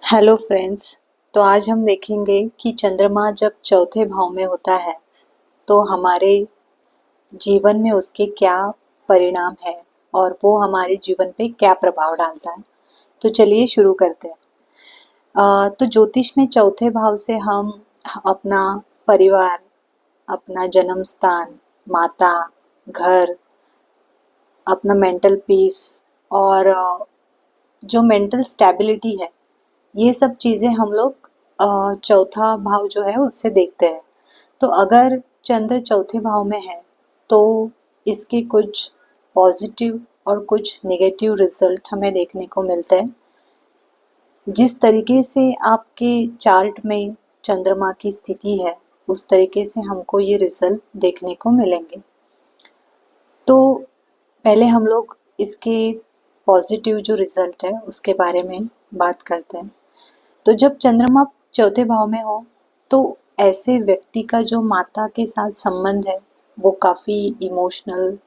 Hello friends. तो आज हम देखेंगे कि चंद्रमा जब चौथे भाव में होता है तो हमारे जीवन में उसके क्या परिणाम है और वो हमारे जीवन पे क्या प्रभाव डालता है। तो चलिए शुरू करते हैं। तो ज्योतिष में चौथे भाव से हम अपना परिवार, अपना जन्म स्थान, माता, घर, अपना मेंटल पीस और जो मेंटल स्टेबिलिटी है, ये सब चीज़ें हम लोग चौथा भाव जो है उससे देखते हैं। तो अगर चंद्र चौथे भाव में है तो इसके कुछ पॉजिटिव और कुछ नेगेटिव रिजल्ट हमें देखने को मिलते हैं। जिस तरीके से आपके चार्ट में चंद्रमा की स्थिति है उस तरीके से हमको ये रिजल्ट देखने को मिलेंगे। तो पहले हम लोग इसके पॉजिटिव जो रिजल्ट है उसके बारे में बात करते हैं। तो जब चंद्रमा चौथे भाव में हो तो ऐसे व्यक्ति का जो माता के साथ संबंध है वो काफ़ी इमोशनल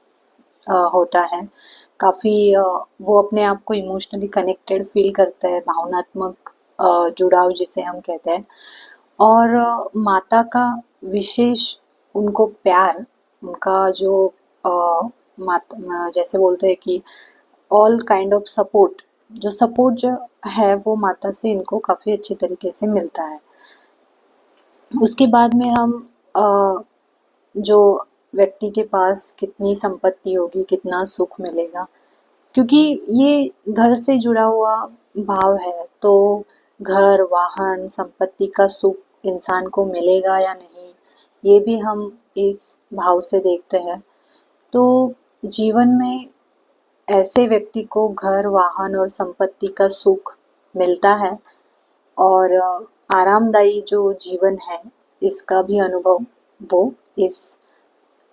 होता है। काफ़ी वो अपने आप को इमोशनली कनेक्टेड फील करता है, भावनात्मक जुड़ाव जिसे हम कहते हैं। और माता का विशेष उनको प्यार, उनका जो माता जैसे बोलते हैं कि ऑल काइंड ऑफ सपोर्ट, जो सपोर्ट जो है वो माता से इनको काफ़ी अच्छे तरीके से मिलता है। उसके बाद में हम जो व्यक्ति के पास कितनी संपत्ति होगी, कितना सुख मिलेगा, क्योंकि ये घर से जुड़ा हुआ भाव है। तो घर, वाहन, संपत्ति का सुख इंसान को मिलेगा या नहीं, ये भी हम इस भाव से देखते हैं। तो जीवन में ऐसे व्यक्ति को घर, वाहन और संपत्ति का सुख मिलता है और आरामदायी जो जीवन है इसका भी अनुभव वो इस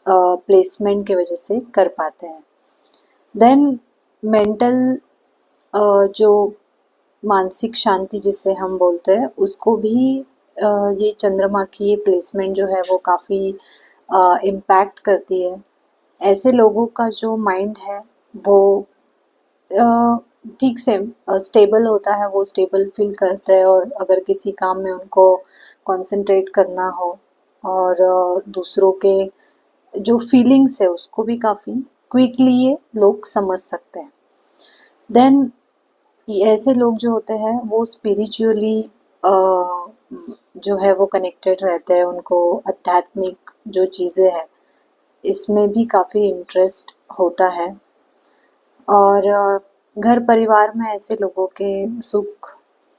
प्लेसमेंट की वजह से कर पाते हैं। देन मेंटल जो मानसिक शांति जिसे हम बोलते हैं उसको भी ये चंद्रमा की ये प्लेसमेंट जो है वो काफ़ी इम्पैक्ट करती है। ऐसे लोगों का जो माइंड है वो ठीक से स्टेबल होता है, वो स्टेबल फील करते हैं और अगर किसी काम में उनको कंसंट्रेट करना हो और दूसरों के जो फीलिंग्स है उसको भी काफ़ी क्विकली ये लोग समझ सकते हैं। देन ऐसे लोग जो होते हैं वो स्पिरिचुअली जो है वो कनेक्टेड रहते हैं, उनको आध्यात्मिक जो चीज़ें हैं इसमें भी काफ़ी इंटरेस्ट होता है। और घर परिवार में ऐसे लोगों के सुख,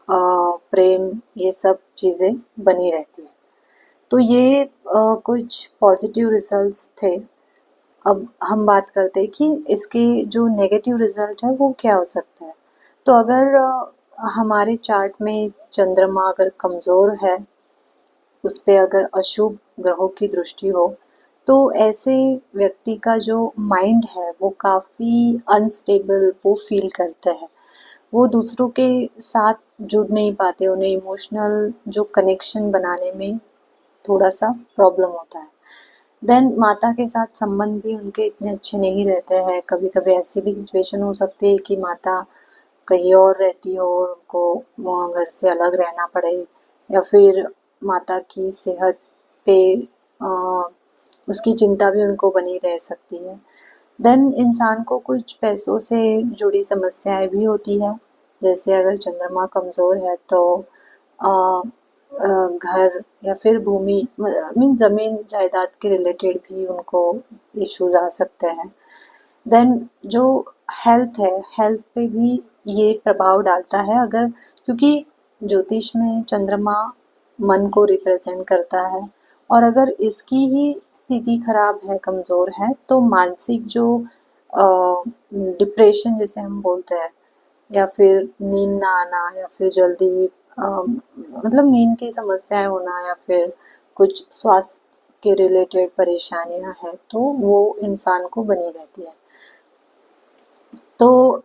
प्रेम, ये सब चीज़ें बनी रहती हैं। तो ये कुछ पॉजिटिव रिजल्ट्स थे। अब हम बात करते हैं कि इसके जो नेगेटिव रिजल्ट है वो क्या हो सकता है। तो अगर हमारे चार्ट में चंद्रमा अगर कमज़ोर है, उस पे अगर अशुभ ग्रहों की दृष्टि हो तो ऐसे व्यक्ति का जो माइंड है वो काफ़ी अनस्टेबल वो फील करता है। वो दूसरों के साथ जुड़ नहीं पाते, उन्हें इमोशनल जो कनेक्शन बनाने में थोड़ा सा प्रॉब्लम होता है। देन माता के साथ संबंध भी उनके इतने अच्छे नहीं रहते हैं। कभी कभी ऐसी भी सिचुएशन हो सकती है कि माता कहीं और रहती हो और उनको वहाँ घर से अलग रहना पड़े, या फिर माता की सेहत पे उसकी चिंता भी उनको बनी रह सकती है। देन इंसान को कुछ पैसों से जुड़ी समस्याएं भी होती है। जैसे अगर चंद्रमा कमज़ोर है तो घर या फिर भूमि मीन ज़मीन जायदाद के रिलेटेड भी उनको इश्यूज आ सकते हैं। देन जो हेल्थ है, हेल्थ पे भी ये प्रभाव डालता है। अगर क्योंकि ज्योतिष में चंद्रमा मन को रिप्रेजेंट करता है और अगर इसकी ही स्थिति खराब है, कमज़ोर है, तो मानसिक जो डिप्रेशन जिसे हम बोलते हैं, या फिर नींद ना आना, या फिर जल्दी मतलब नींद की समस्याएं होना, या फिर कुछ स्वास्थ्य के रिलेटेड परेशानियां हैं तो वो इंसान को बनी रहती है। तो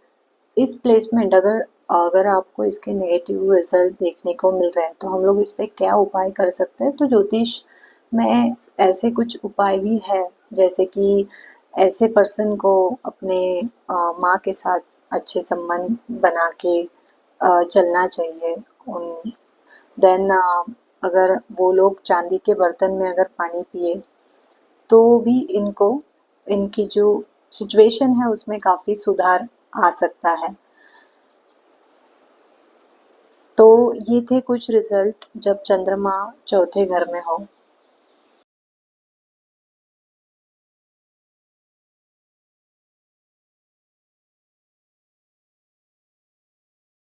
इस प्लेसमेंट अगर अगर आपको इसके नेगेटिव रिजल्ट देखने को मिल रहे हैं तो हम लोग इस पे क्या उपाय कर सकते हैं। तो ज्योतिष में ऐसे कुछ उपाय भी है, जैसे कि ऐसे पर्सन को अपने माँ के साथ अच्छे संबंध बना के चलना चाहिए उन देन अगर वो लोग चांदी के बर्तन में अगर पानी पिए तो भी इनकी जो सिचुएशन है उसमें काफ़ी सुधार आ सकता है। तो ये थे कुछ रिजल्ट जब चंद्रमा चौथे घर में हो।